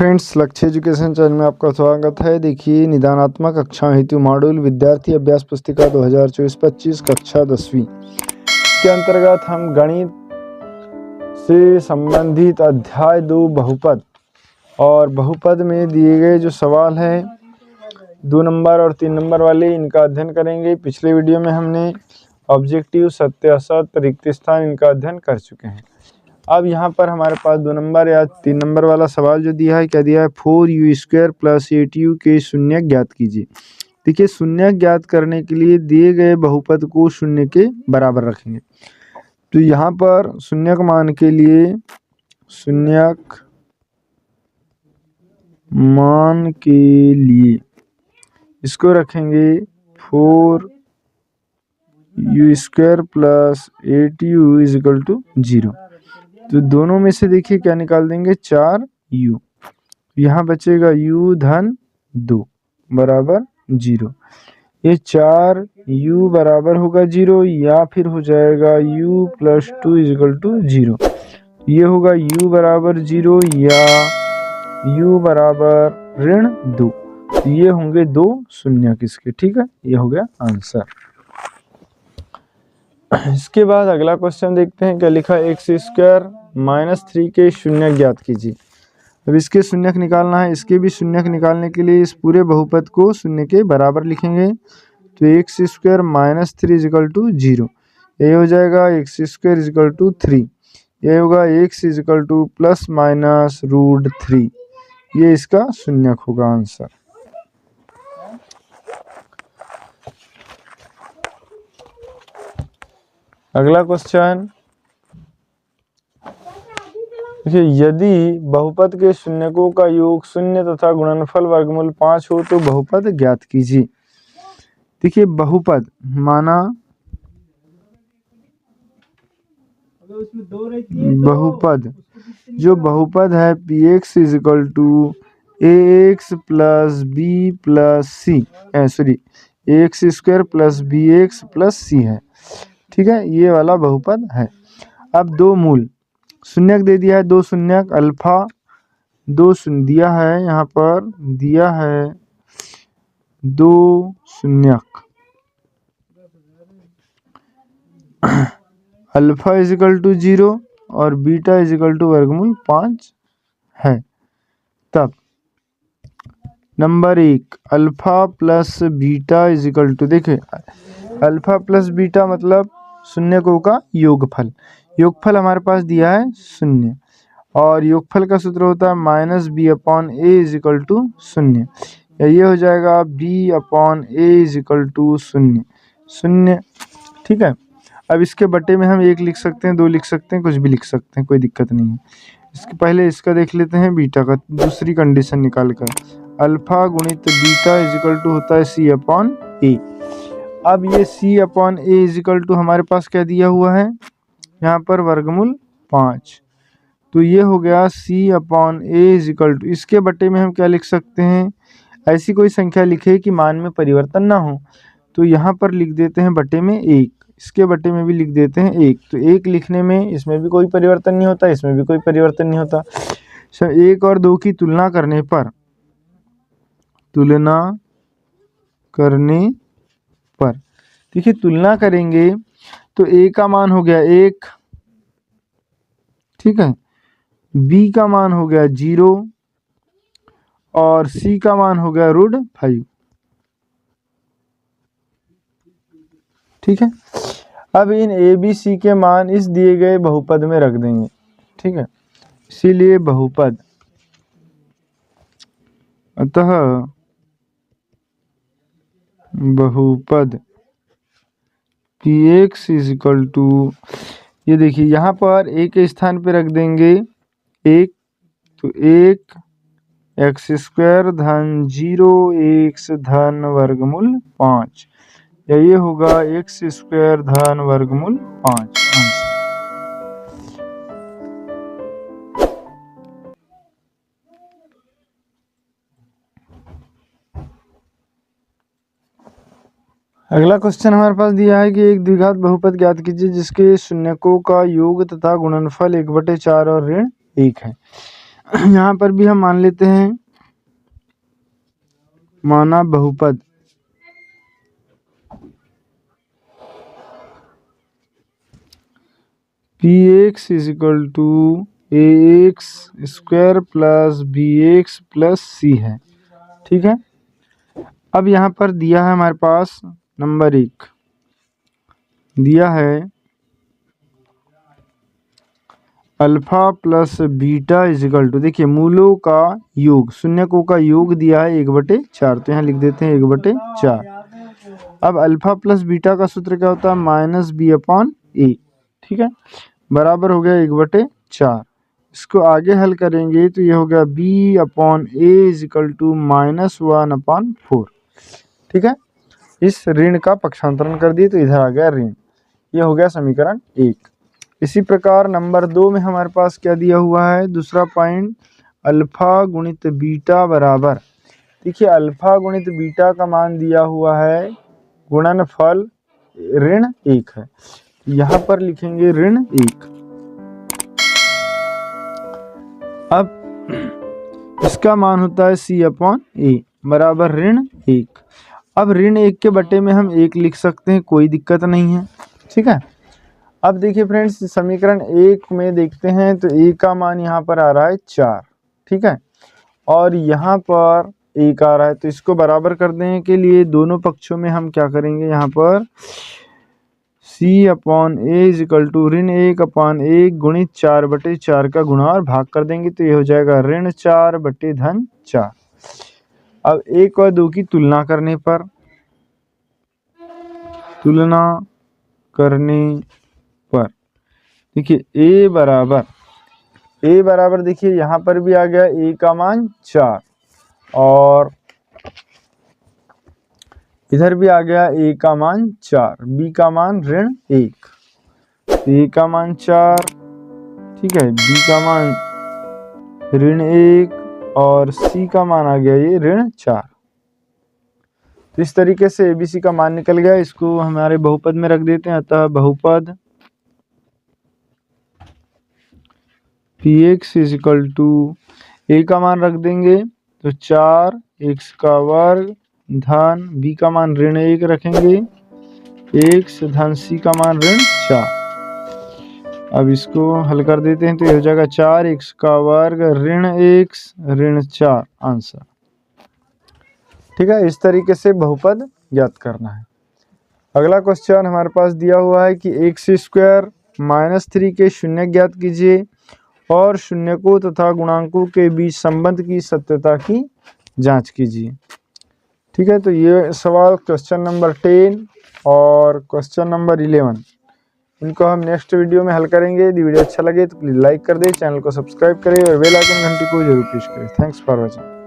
Friends, लक्ष्य education channel में आपका स्वागत है। देखिए, निदानात्मक कक्षाओं हेतु मॉड्यूल विद्यार्थी अभ्यास पुस्तिका 2024-25 कक्षा 10वीं के अंतर्गत हम गणित से संबंधित अध्याय 2 बहुपद और बहुपद में दिए गए जो सवाल हैं 2 नंबर और 3 नंबर वाले, इनका अध्ययन करेंगे। पिछले वीडियो में हमने ऑब्जेक्टिव, सत्य असत्य, रिक्त स्थान इनका अध्ययन कर चुके हैं। अब यहाँ पर हमारे पास 2 नंबर या 3 नंबर वाला सवाल जो दिया है, क्या दिया है, 4u² + 8u के शून्य ज्ञात कीजिए। देखिए, शून्य ज्ञात करने के लिए दिए गए बहुपद को शून्य के बराबर रखेंगे। तो यहाँ पर शून्यक मान के लिए इसको रखेंगे 4u² + 8u = 0। तो दोनों में से देखिए क्या निकाल देंगे, 4u। यहाँ बचेगा u धन 2 बराबर 0। ये 4u बराबर होगा 0 या फिर हो जाएगा u + 2 = 0। ये होगा u बराबर 0 या u बराबर -2। तो ये होंगे 2 शून्य किसके, ठीक है। ये हो गया आंसर। इसके बाद अगला क्वेश्चन देखते हैं, क्या लिखा, x² - 3 के शून्य ज्ञात कीजिए। अब इसके शून्यक निकालना है। इसके भी शून्यक निकालने के लिए इस पूरे बहुपद को शून्य के बराबर लिखेंगे। तो x² - 3 = 0। ये हो जाएगा x² = 3। ये होगा x ± √3। ये इसका शून्यक होगा आंसर। अगला क्वेश्चन देखिए, यदि बहुपद के शून्यकों का योग 0 तथा गुणनफल वर्गमूल 5 हो तो बहुपद ज्ञात कीजिए। देखिए, बहुपद माना बहुपद जो बहुपद है px = ax + b + c ax² + bx + c है, ठीक है। ये वाला बहुपद है। अब 2 मूल शून्यक दे दिया है, 2 शून्यक अल्फा 2 दिया है, यहाँ पर दिया है 2 शून्यक अल्फा = 0 और बीटा = वर्गमूल 5 है। तब नंबर 1 अल्फा + बीटा देखिए, अल्फा + बीटा मतलब शून्यकों का योगफल। योगफल हमारे पास दिया है 0 और योगफल का सूत्र होता है -b/a = 0। ये हो जाएगा b/a = 0, ठीक है। अब इसके बटे में हम 1 लिख सकते हैं, 2 लिख सकते हैं, कुछ भी लिख सकते हैं, कोई दिक्कत नहीं है। इसके पहले इसका देख लेते हैं बीटा का, दूसरी कंडीशन निकाल कर। अल्फा गुणित बीटा = होता है c/a। अब ये c/a = हमारे पास क्या दिया हुआ है, यहाँ पर वर्गमूल 5। तो ये हो गया c/a इसके बटे में हम क्या लिख सकते हैं, ऐसी कोई संख्या लिखे कि मान में परिवर्तन ना हो। तो यहाँ पर लिख देते हैं बटे में 1, इसके बटे में भी लिख देते हैं 1। तो 1 लिखने में इसमें भी कोई परिवर्तन नहीं होता, इसमें भी कोई परिवर्तन नहीं होता। 1 और 2 की तुलना करने पर देखिए, तुलना करेंगे तो a का मान हो गया 1, ठीक है, b का मान हो गया 0 और c का मान हो गया √5, ठीक है। अब इन a b c के मान इस दिए गए बहुपद में रख देंगे, ठीक है। इसीलिए बहुपद, अतः बहुपद px = ये देखिए, यहाँ पर a के स्थान पे रख देंगे 1, तो 1 x² धन 0 x धन वर्गमूल 5, या ये होगा x² धन वर्गमूल 5 आंसर। अगला क्वेश्चन हमारे पास दिया है कि एक द्विघात बहुपद ज्ञात कीजिए जिसके शून्यकों का योग तथा गुणनफल 1/4 और ऋण 1 है। यहाँ पर भी हम मान लेते हैं माना बहुपद। P X is equal to A X square plus B X plus C है। ठीक है, अब यहाँ पर दिया है हमारे पास नंबर 1 दिया है alpha plus beta is equal to, देखिए मूलों का योग, शून्यकों का योग दिया है 1/4, तो यहाँ लिख देते हैं 1/4। अब अल्फा प्लस बीटा का सूत्र क्या होता है, माइनस बी अपॉन ए। ठीक है, बराबर हो गया 1/4। इसको आगे हल करेंगे तो ये हो गया B upon A is equal to -1/4। ठीक है, इस ऋण का पक्षांतरण कर दिए तो इधर आ गया ऋण। ये हो गया समीकरण 1। इसी प्रकार नंबर 2 में हमारे पास क्या दिया हुआ है, दूसरा पॉइंट अल्फा गुणित बीटा बराबर, देखिए अल्फा गुणित बीटा का मान दिया हुआ है गुणनफल ऋण 1 है, यहाँ पर लिखेंगे ऋण 1। अब इसका मान होता है c अपॉन ए बराबर ऋण 1। अब ऋण 1 के बटे में हम 1 लिख सकते हैं, कोई दिक्कत नहीं है। ठीक है, अब देखिए फ्रेंड्स समीकरण 1 में देखते हैं तो a का मान यहाँ पर आ रहा है 4। ठीक है, और यहाँ पर 1 आ रहा है, तो इसको बराबर करने के लिए दोनों पक्षों में हम क्या करेंगे, यहाँ पर c upon A is equal to ऋण 1/1 गुणित 4/4 का गुणा और भाग कर देंगे, तो ये हो जाएगा ऋण 4/4। अब 1 और 2 की तुलना करने पर देखिए a बराबर देखिए यहाँ पर भी आ गया a का मान 4 और इधर भी आ गया a का मान 4, b का मान ऋण 1, a का मान 4, ठीक है, b का मान ऋण 1 और c का मान आ गया ये ऋण 4। तो इस तरीके से abc का मान निकल गया, इसको हमारे बहुपद में रख देते हैं। अतः बहुपद px is equal to a का मान रख देंगे तो 4x का वर्ग धन b का मान ऋण 1 रखेंगे x धन c का मान ऋण 4। अब इसको हल कर देते हैं तो ये हो जाएगा 4x का वर्ग ऋण 1 ऋण 4 आंसर। ठीक है, इस तरीके से बहुपद ज्ञात करना है। अगला क्वेश्चन हमारे पास दिया हुआ है कि x² -3 के शून्य ज्ञात कीजिए और शून्यकों तथा गुणांकों के बीच संबंध की सत्यता की जांच कीजिए। ठीक है, तो ये सवाल क्वेश्चन नंबर 10 और क्वेश्चन नंबर 11 इनको हम नेक्स्ट वीडियो में हल करेंगे। यदि वीडियो अच्छा लगे तो प्लीज़ लाइक कर दें, चैनल को सब्सक्राइब करें और बेल आइकन घंटी को जरूर प्रेस करें। Thanks for watching.